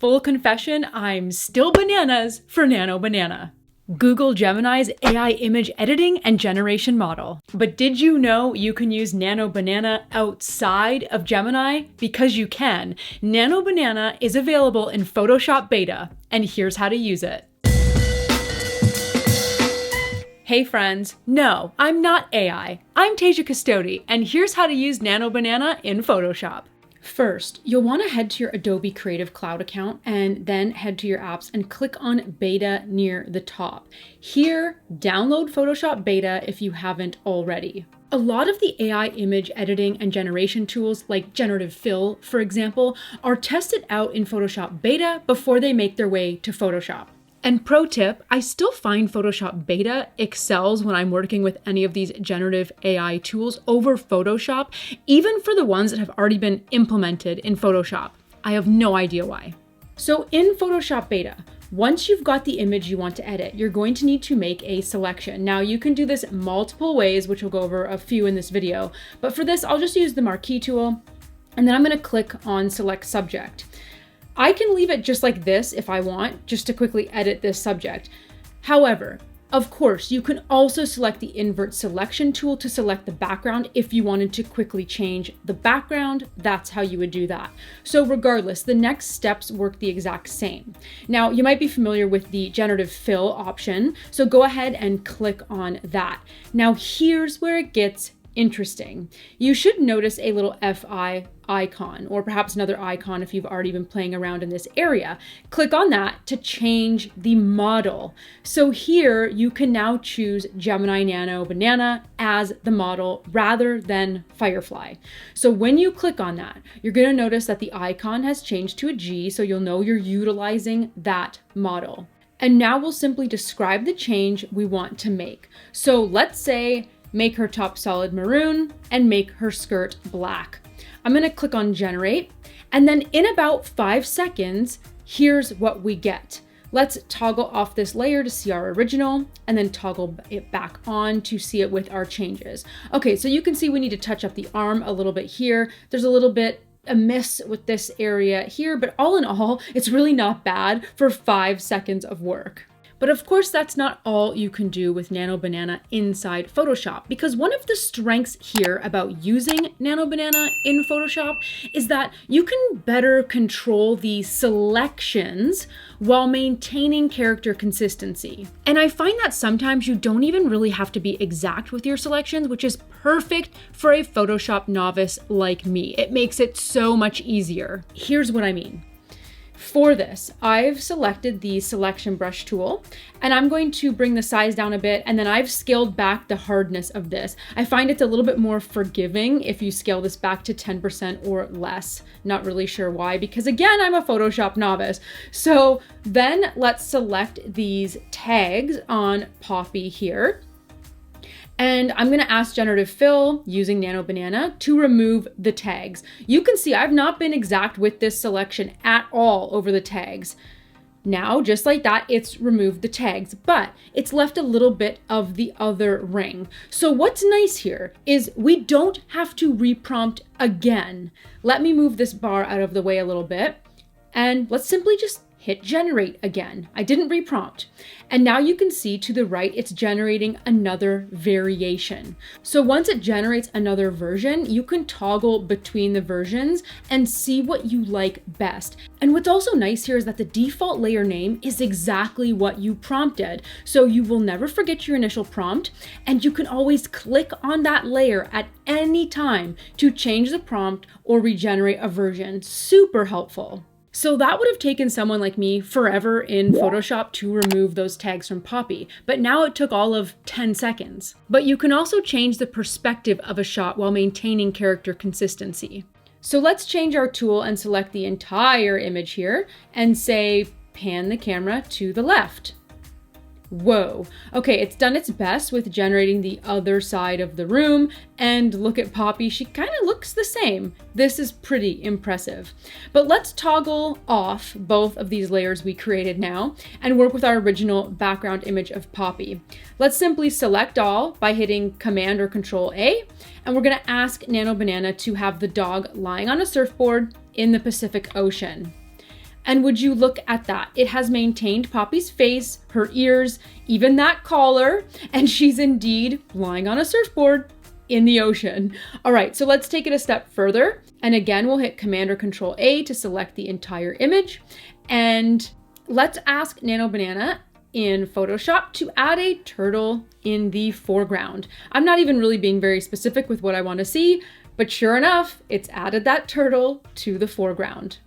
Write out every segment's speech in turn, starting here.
Full confession, I'm still bananas for Nano Banana. Google Gemini's AI image editing and generation model. But did you know you can use Nano Banana outside of Gemini? Because you can. Nano Banana is available in Photoshop Beta, and here's how to use it. Hey friends, no, I'm not AI. I'm Tasia Custode, and here's how to use Nano Banana in Photoshop. First, you'll want to head to your Adobe Creative Cloud account and then head to your apps and click on Beta near the top. Here, download Photoshop Beta if you haven't already. A lot of the AI image editing and generation tools like Generative Fill, for example, are tested out in Photoshop Beta before they make their way to Photoshop. And pro tip, I still find Photoshop Beta excels when I'm working with any of these generative AI tools over Photoshop, even for the ones that have already been implemented in Photoshop. I have no idea why. So in Photoshop Beta, once you've got the image you want to edit, you're going to need to make a selection. Now you can do this multiple ways, which we'll go over a few in this video, but for this, I'll just use the marquee tool, and then I'm gonna click on Select Subject. I can leave it just like this if I want, just to quickly edit this subject. However, of course, you can also select the invert selection tool to select the background if you wanted to quickly change the background. That's how you would do that. So regardless, the next steps work the exact same. Now, you might be familiar with the generative fill option, so go ahead and click on that. Now, here's where it gets interesting. You should notice a little FI icon, or perhaps another icon if you've already been playing around in this area. Click on that to change the model. So here you can now choose Gemini Nano Banana as the model rather than Firefly. So when you click on that, you're going to notice that the icon has changed to a G, so you'll know you're utilizing that model. And now we'll simply describe the change we want to make. So let's say make her top solid maroon and make her skirt black. I'm gonna click on generate, and then in about 5 seconds, here's what we get. Let's toggle off this layer to see our original and then toggle it back on to see it with our changes. Okay, so you can see we need to touch up the arm a little bit here. There's a little bit amiss with this area here, but all in all, it's really not bad for 5 seconds of work. But of course, that's not all you can do with Nano Banana inside Photoshop, because one of the strengths here about using Nano Banana in Photoshop is that you can better control the selections while maintaining character consistency. And I find that sometimes you don't even really have to be exact with your selections, which is perfect for a Photoshop novice like me. It makes it so much easier. Here's what I mean. For this, I've selected the selection brush tool, and I'm going to bring the size down a bit, and then I've scaled back the hardness of this. I find it's a little bit more forgiving if you scale this back to 10% or less. Not really sure why, because again, I'm a Photoshop novice. So then let's select these tags on Poppy here. And I'm gonna ask Generative Fill using Nano Banana to remove the tags. You can see I've not been exact with this selection at all over the tags. Now, just like that, it's removed the tags, but it's left a little bit of the other ring. So what's nice here is we don't have to reprompt again. Let me move this bar out of the way a little bit, and let's simply just hit generate again. I didn't reprompt. And now you can see to the right, it's generating another variation. So once it generates another version, you can toggle between the versions and see what you like best. And what's also nice here is that the default layer name is exactly what you prompted. So you will never forget your initial prompt, and you can always click on that layer at any time to change the prompt or regenerate a version. Super helpful. So that would have taken someone like me forever in Photoshop to remove those tags from Poppy, but now it took all of 10 seconds. But you can also change the perspective of a shot while maintaining character consistency. So let's change our tool and select the entire image here and say, pan the camera to the left. Whoa. Okay, it's done its best with generating the other side of the room, and look at Poppy, she kind of looks the same. This is pretty impressive. But let's toggle off both of these layers we created now and work with our original background image of Poppy. Let's simply select all by hitting Command or Control A, and we're gonna ask Nano Banana to have the dog lying on a surfboard in the Pacific Ocean. And would you look at that? It has maintained Poppy's face, her ears, even that collar, and she's indeed lying on a surfboard in the ocean. All right, so let's take it a step further. And again, we'll hit Command or Control A to select the entire image. And let's ask Nano Banana in Photoshop to add a turtle in the foreground. I'm not even really being very specific with what I want to see, but sure enough, it's added that turtle to the foreground.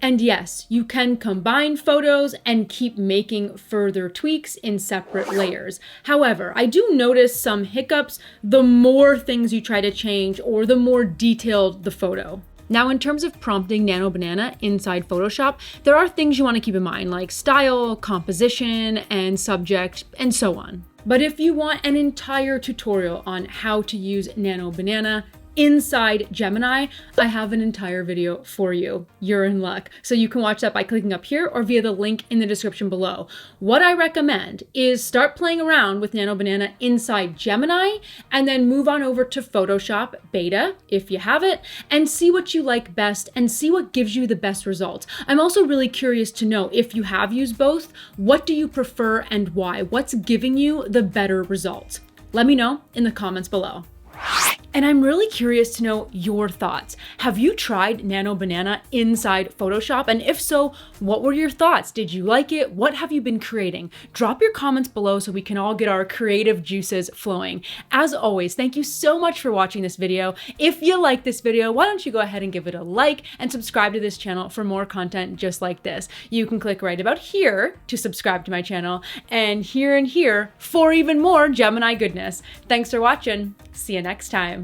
And yes, you can combine photos and keep making further tweaks in separate layers. However, I do notice some hiccups the more things you try to change or the more detailed the photo. Now, in terms of prompting Nano Banana inside Photoshop, there are things you want to keep in mind, like style, composition, and subject, and so on. But if you want an entire tutorial on how to use Nano Banana inside Gemini, I have an entire video for you. You're in luck. So you can watch that by clicking up here or via the link in the description below. What I recommend is start playing around with Nano Banana inside Gemini and then move on over to Photoshop Beta, if you have it, and see what you like best and see what gives you the best results. I'm also really curious to know, if you have used both, what do you prefer and why? What's giving you the better results? Let me know in the comments below. And I'm really curious to know your thoughts. Have you tried Nano Banana inside Photoshop? And if so, what were your thoughts? Did you like it? What have you been creating? Drop your comments below so we can all get our creative juices flowing. As always, thank you so much for watching this video. If you like this video, why don't you go ahead and give it a like and subscribe to this channel for more content just like this. You can click right about here to subscribe to my channel and here for even more Gemini goodness. Thanks for watching. See you next time.